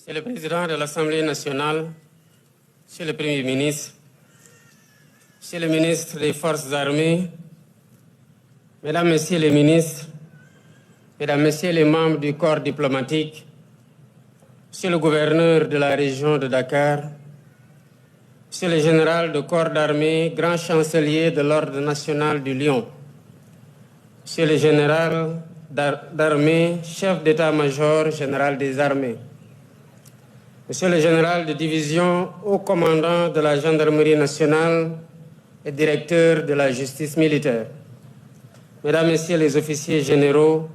Monsieur le Président de l'Assemblée nationale, Monsieur le Premier ministre, Monsieur le ministre des Forces armées, Mesdames, Messieurs les ministres, Mesdames, Messieurs les membres du corps diplomatique, Monsieur le gouverneur de la région de Dakar, Monsieur le général de corps d'armée, grand chancelier de l'Ordre national du Lion, Monsieur le général d'armée, chef d'état-major général des armées, Monsieur le général de division, haut commandant de la gendarmerie nationale et directeur de la justice militaire, Mesdames, Messieurs les officiers généraux,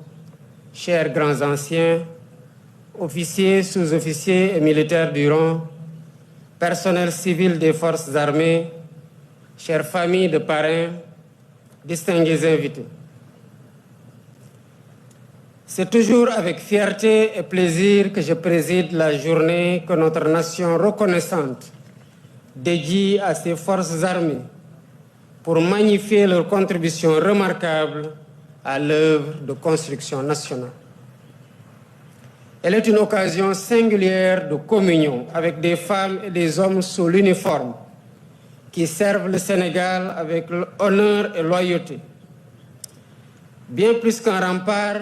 chers grands anciens, officiers, sous-officiers et militaires du rang, personnel civil des forces armées, chères familles de parrains, distingués invités. C'est toujours avec fierté et plaisir que je préside la journée que notre nation reconnaissante dédie à ses forces armées pour magnifier leur contribution remarquable à l'œuvre de construction nationale. Elle est une occasion singulière de communion avec des femmes et des hommes sous l'uniforme qui servent le Sénégal avec honneur et loyauté. Bien plus qu'un rempart,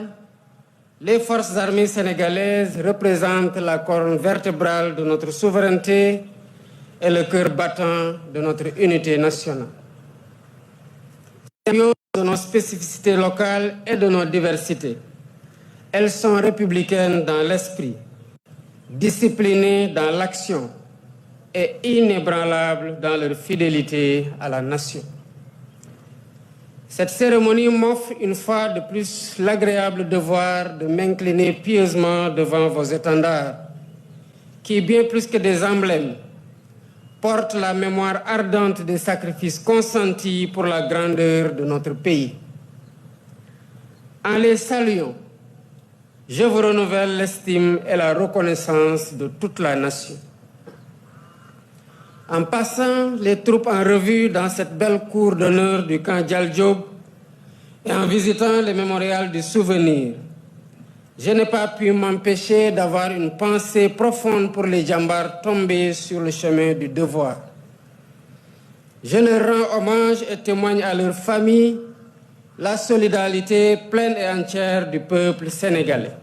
les forces armées sénégalaises représentent la colonne vertébrale de notre souveraineté et le cœur battant de notre unité nationale. De nos spécificités locales et de nos diversités. Elles sont républicaines dans l'esprit, disciplinées dans l'action et inébranlables dans leur fidélité à la nation. Cette cérémonie m'offre une fois de plus l'agréable devoir de m'incliner pieusement devant vos étendards, qui, bien plus que des emblèmes, portent la mémoire ardente des sacrifices consentis pour la grandeur de notre pays. En les saluant, je vous renouvelle l'estime et la reconnaissance de toute la nation. En passant les troupes en revue dans cette belle cour d'honneur du camp Dial Diop et en visitant le mémorial du souvenir, je n'ai pas pu m'empêcher d'avoir une pensée profonde pour les djambars tombés sur le chemin du devoir. Je leur rends hommage et témoigne à leur famille la solidarité pleine et entière du peuple sénégalais.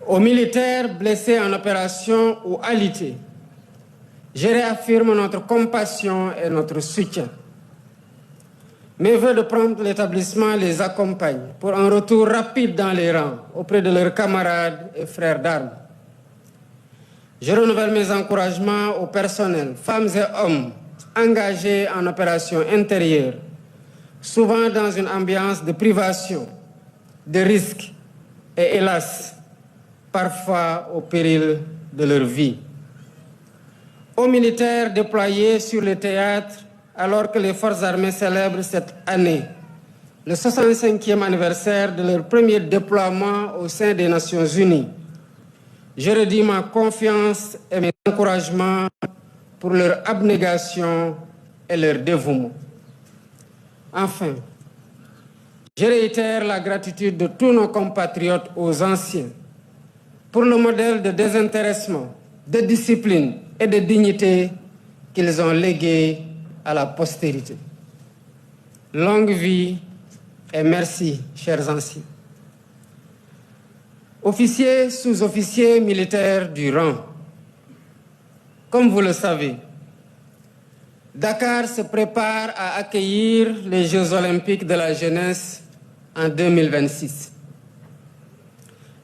Aux militaires blessés en opération ou alités, je réaffirme notre compassion et notre soutien. Mes vœux de prendre l'établissement les accompagnent pour un retour rapide dans les rangs auprès de leurs camarades et frères d'armes. Je renouvelle mes encouragements au personnel, femmes et hommes engagés en opération intérieure, souvent dans une ambiance de privation, de risque et hélas, parfois au péril de leur vie. Aux militaires déployés sur le théâtre alors que les forces armées célèbrent cette année le 65e anniversaire de leur premier déploiement au sein des Nations Unies. Je redis ma confiance et mes encouragements pour leur abnégation et leur dévouement. Enfin, je réitère la gratitude de tous nos compatriotes aux anciens pour le modèle de désintéressement, de discipline et de dignité qu'ils ont légué à la postérité. Longue vie et merci, chers anciens. Officiers, sous-officiers militaires du rang, comme vous le savez, Dakar se prépare à accueillir les Jeux olympiques de la jeunesse en 2026.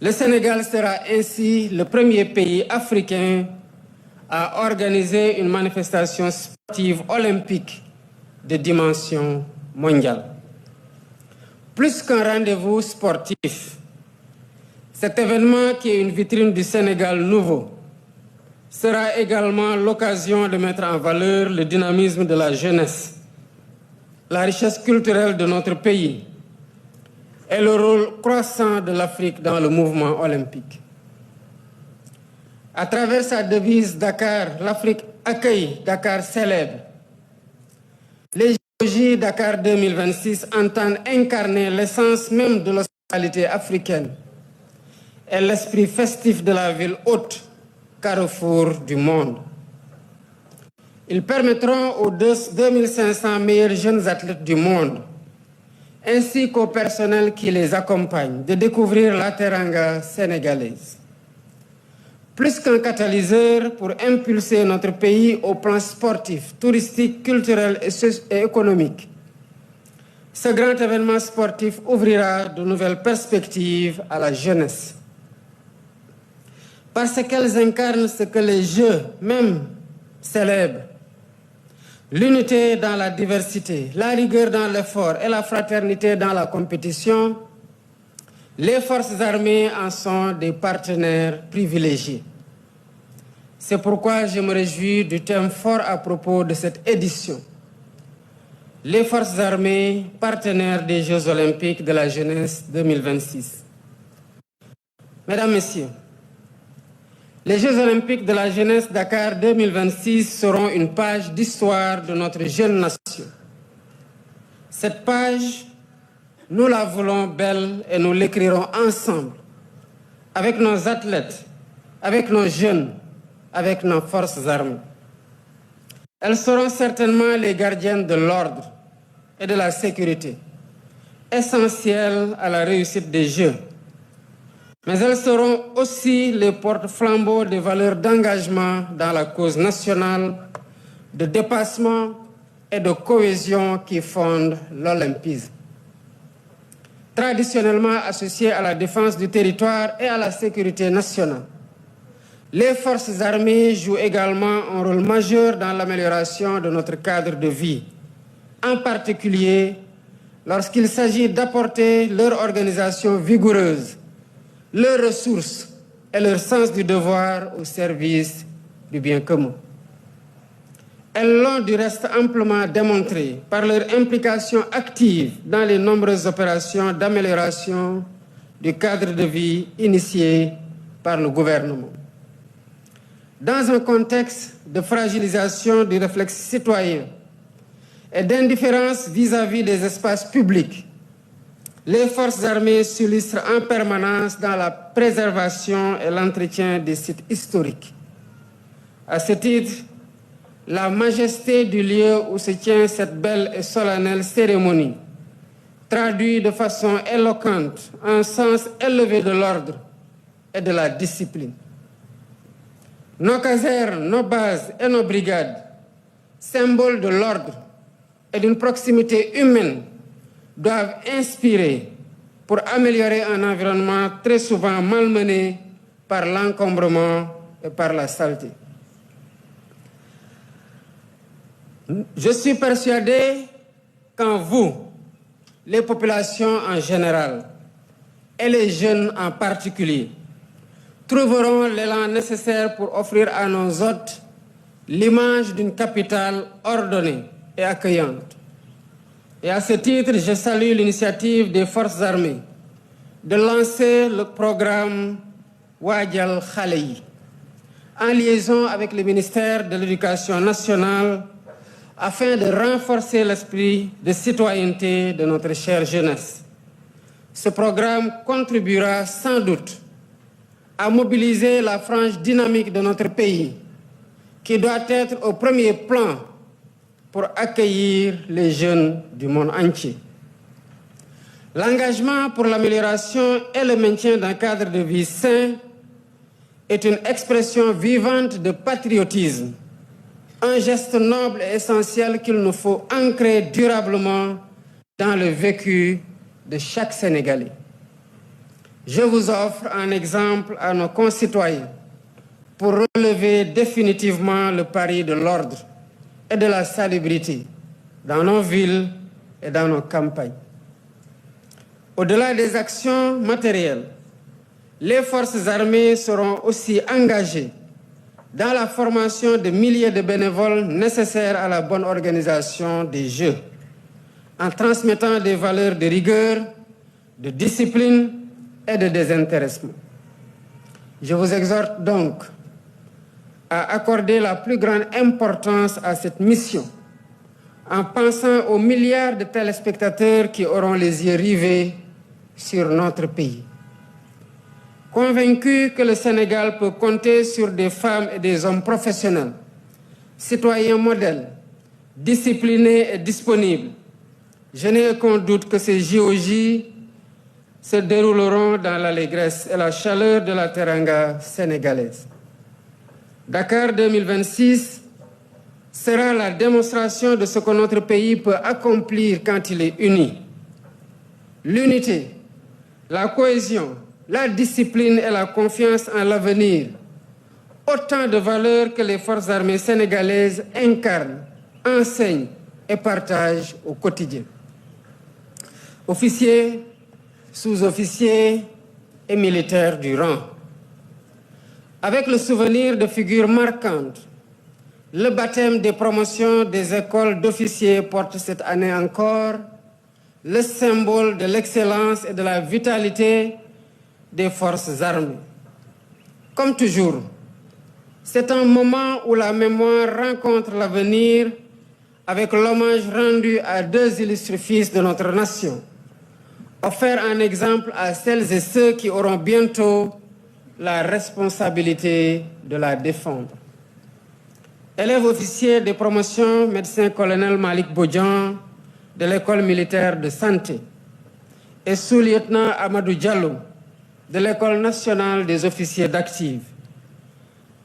Le Sénégal sera ainsi le premier pays africain à organiser une manifestation sportive olympique de dimension mondiale. Plus qu'un rendez-vous sportif, cet événement qui est une vitrine du Sénégal nouveau sera également l'occasion de mettre en valeur le dynamisme de la jeunesse, la richesse culturelle de notre pays et le rôle croissant de l'Afrique dans le mouvement olympique. À travers sa devise Dakar, l'Afrique accueille, Dakar célèbre. Les JOJ Dakar 2026 entendent incarner l'essence même de l'hospitalité africaine et l'esprit festif de la ville haute, carrefour du monde. Ils permettront aux 2500 meilleurs jeunes athlètes du monde, ainsi qu'au personnel qui les accompagne, de découvrir la teranga sénégalaise. Plus qu'un catalyseur pour impulser notre pays au plan sportif, touristique, culturel et économique, ce grand événement sportif ouvrira de nouvelles perspectives à la jeunesse. Parce qu'elles incarnent ce que les Jeux même célèbrent: l'unité dans la diversité, la rigueur dans l'effort et la fraternité dans la compétition. Les forces armées en sont des partenaires privilégiés. C'est pourquoi je me réjouis du thème fort à propos de cette édition. Les forces armées, partenaires des Jeux olympiques de la jeunesse 2026. Mesdames, Messieurs, les Jeux olympiques de la jeunesse Dakar 2026 seront une page d'histoire de notre jeune nation. Cette page, nous la voulons belle et nous l'écrirons ensemble, avec nos athlètes, avec nos jeunes, avec nos forces armées. Elles seront certainement les gardiennes de l'ordre et de la sécurité, essentielles à la réussite des Jeux. Mais elles seront aussi les porte-flambeaux des valeurs d'engagement dans la cause nationale, de dépassement et de cohésion qui fondent l'olympisme. Traditionnellement associées à la défense du territoire et à la sécurité nationale, les forces armées jouent également un rôle majeur dans l'amélioration de notre cadre de vie, en particulier lorsqu'il s'agit d'apporter leur organisation vigoureuse, leurs ressources et leur sens du devoir au service du bien commun. Elles l'ont du reste amplement démontré par leur implication active dans les nombreuses opérations d'amélioration du cadre de vie initiées par le gouvernement. Dans un contexte de fragilisation du réflexe citoyen et d'indifférence vis-à-vis des espaces publics, les forces armées s'illustrent en permanence dans la préservation et l'entretien des sites historiques. À ce titre, la majesté du lieu où se tient cette belle et solennelle cérémonie traduit de façon éloquente un sens élevé de l'ordre et de la discipline. Nos casernes, nos bases et nos brigades, symboles de l'ordre et d'une proximité humaine, doivent inspirer pour améliorer un environnement très souvent malmené par l'encombrement et par la saleté. Je suis persuadé qu'en vous, les populations en général et les jeunes en particulier, trouveront l'élan nécessaire pour offrir à nos hôtes l'image d'une capitale ordonnée et accueillante. Et à ce titre, je salue l'initiative des forces armées de lancer le programme Wadjal Khaleyi, en liaison avec le ministère de l'Éducation nationale, afin de renforcer l'esprit de citoyenneté de notre chère jeunesse. Ce programme contribuera sans doute à mobiliser la frange dynamique de notre pays, qui doit être au premier plan pour accueillir les jeunes du monde entier. L'engagement pour l'amélioration et le maintien d'un cadre de vie sain est une expression vivante de patriotisme, un geste noble et essentiel qu'il nous faut ancrer durablement dans le vécu de chaque Sénégalais. Je vous offre un exemple à nos concitoyens pour relever définitivement le pari de l'ordre et de la salubrité dans nos villes et dans nos campagnes. Au-delà des actions matérielles, les forces armées seront aussi engagées dans la formation de milliers de bénévoles nécessaires à la bonne organisation des Jeux, en transmettant des valeurs de rigueur, de discipline et de désintéressement. Je vous exhorte donc à accorder la plus grande importance à cette mission, en pensant aux milliards de téléspectateurs qui auront les yeux rivés sur notre pays. convaincu que le Sénégal peut compter sur des femmes et des hommes professionnels, citoyens modèles, disciplinés et disponibles. Je n'ai aucun doute que ces JOJ se dérouleront dans l'allégresse et la chaleur de la teranga sénégalaise. Dakar 2026 sera la démonstration de ce que notre pays peut accomplir quand il est uni. L'unité, la cohésion, la discipline et la confiance en l'avenir, autant de valeurs que les forces armées sénégalaises incarnent, enseignent et partagent au quotidien. Officiers, sous-officiers et militaires du rang. Avec le souvenir de figures marquantes, le baptême des promotions des écoles d'officiers porte cette année encore le symbole de l'excellence et de la vitalité des forces armées. Comme toujours, c'est un moment où la mémoire rencontre l'avenir avec l'hommage rendu à deux illustres fils de notre nation, offert un exemple à celles et ceux qui auront bientôt la responsabilité de la défendre. Élève officier de promotion, médecin-colonel Malik Bodjan de l'école militaire de santé et sous-lieutenant Amadou Diallo de l'école nationale des officiers d'active.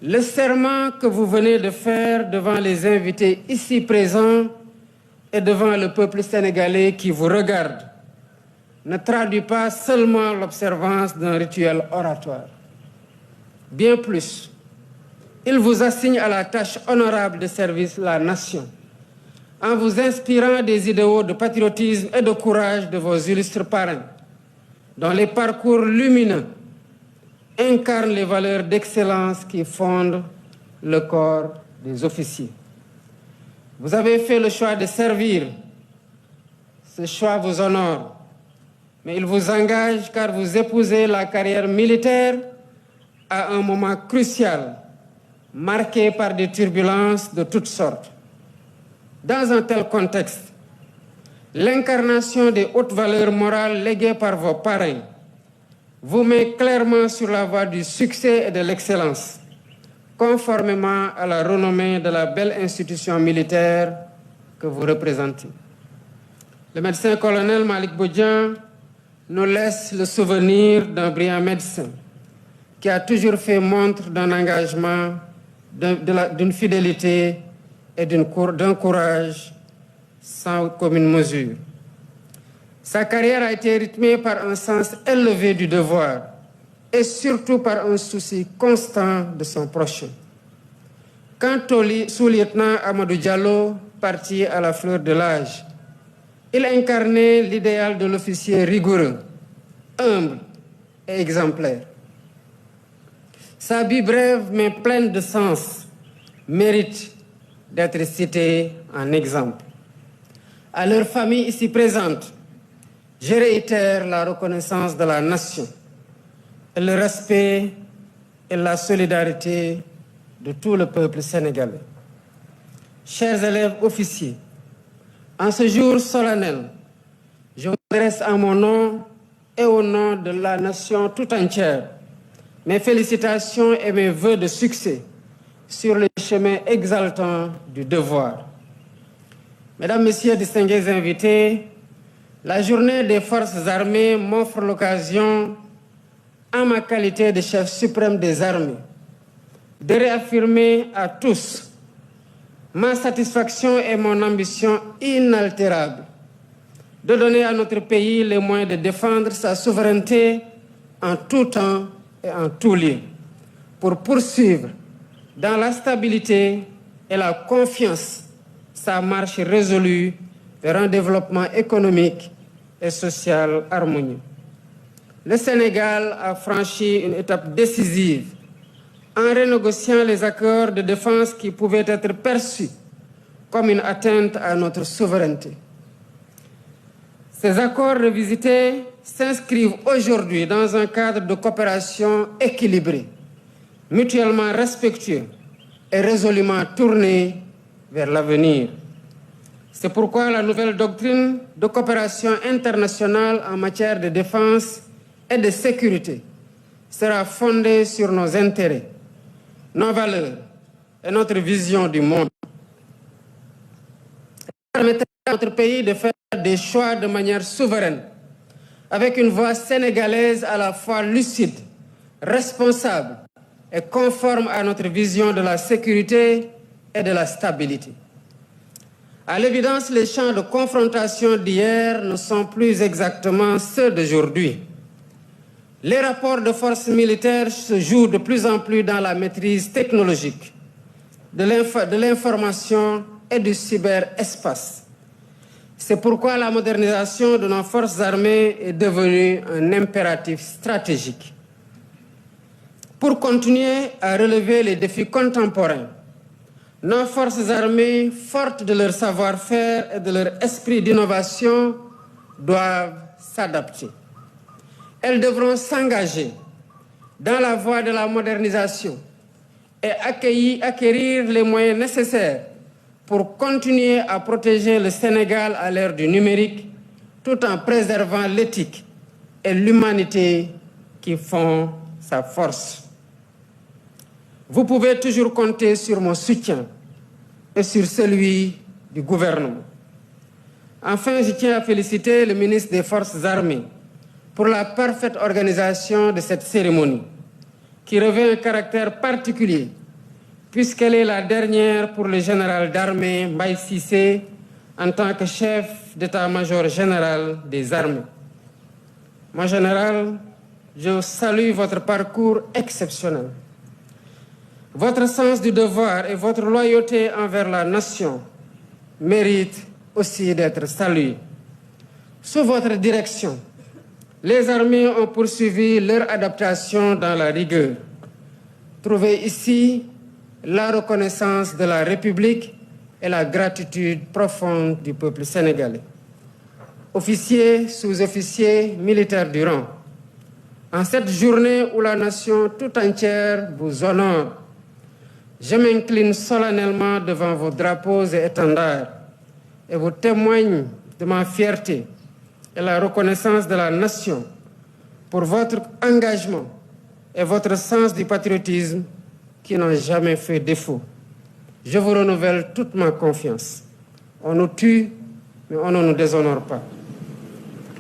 Le serment que vous venez de faire devant les invités ici présents et devant le peuple sénégalais qui vous regarde ne traduit pas seulement l'observance d'un rituel oratoire. Bien plus, il vous assigne à la tâche honorable de servir la nation, en vous inspirant des idéaux de patriotisme et de courage de vos illustres parrains, dont les parcours lumineux incarnent les valeurs d'excellence qui fondent le corps des officiers. Vous avez fait le choix de servir. Ce choix vous honore, mais il vous engage car vous épousez la carrière militaire à un moment crucial, marqué par des turbulences de toutes sortes. Dans un tel contexte, l'incarnation des hautes valeurs morales léguées par vos parrains vous met clairement sur la voie du succès et de l'excellence, conformément à la renommée de la belle institution militaire que vous représentez. Le médecin-colonel Malik Bodjan nous laisse le souvenir d'un brillant médecin qui a toujours fait montre d'un engagement, d'une fidélité et d'un courage sans commune mesure. Sa carrière a été rythmée par un sens élevé du devoir et surtout par un souci constant de son prochain. Quant au sous-lieutenant Amadou Diallo, parti à la fleur de l'âge, il incarnait l'idéal de l'officier rigoureux, humble et exemplaire. Sa vie brève mais pleine de sens mérite d'être citée en exemple. À leur famille ici présente, je réitère la reconnaissance de la nation, et le respect et la solidarité de tout le peuple sénégalais. Chers élèves officiers, en ce jour solennel, je vous adresse en mon nom et au nom de la nation tout entière mes félicitations et mes vœux de succès sur le chemin exaltant du devoir. Mesdames, Messieurs, distingués invités, la journée des forces armées m'offre l'occasion, en ma qualité de chef suprême des armées, de réaffirmer à tous ma satisfaction et mon ambition inaltérable de donner à notre pays les moyens de défendre sa souveraineté en tout temps et en tout lieu, pour poursuivre dans la stabilité et la confiance sa marche résolue vers un développement économique et social harmonieux. Le Sénégal a franchi une étape décisive en renégociant les accords de défense qui pouvaient être perçus comme une atteinte à notre souveraineté. Ces accords revisités s'inscrivent aujourd'hui dans un cadre de coopération équilibré, mutuellement respectueux et résolument tourné vers l'avenir. C'est pourquoi la nouvelle doctrine de coopération internationale en matière de défense et de sécurité sera fondée sur nos intérêts, nos valeurs et notre vision du monde. Elle permettra à notre pays de faire des choix de manière souveraine, avec une voix sénégalaise à la fois lucide, responsable et conforme à notre vision de la sécurité et de la stabilité. À l'évidence, les champs de confrontation d'hier ne sont plus exactement ceux d'aujourd'hui. Les rapports de force militaires se jouent de plus en plus dans la maîtrise technologique, de l'information et du cyberespace. C'est pourquoi la modernisation de nos forces armées est devenue un impératif stratégique. Pour continuer à relever les défis contemporains, nos forces armées, fortes de leur savoir-faire et de leur esprit d'innovation, doivent s'adapter. Elles devront s'engager dans la voie de la modernisation et acquérir les moyens nécessaires pour continuer à protéger le Sénégal à l'ère du numérique, tout en préservant l'éthique et l'humanité qui font sa force. Vous pouvez toujours compter sur mon soutien et sur celui du gouvernement. Enfin, je tiens à féliciter le ministre des Forces armées pour la parfaite organisation de cette cérémonie, qui revêt un caractère particulier, puisqu'elle est la dernière pour le général d'armée Mbaye Cissé en tant que chef d'état-major général des armées. Mon général, je salue votre parcours exceptionnel. Votre sens du devoir et votre loyauté envers la nation méritent aussi d'être salués. Sous votre direction, les armées ont poursuivi leur adaptation dans la rigueur. Trouvez ici la reconnaissance de la République et la gratitude profonde du peuple sénégalais. Officiers, sous-officiers, militaires du rang, en cette journée où la nation tout entière vous honore, je m'incline solennellement devant vos drapeaux et étendards et vous témoigne de ma fierté et la reconnaissance de la nation pour votre engagement et votre sens du patriotisme qui n'ont jamais fait défaut. Je vous renouvelle toute ma confiance. On nous tue, mais on ne nous déshonore pas.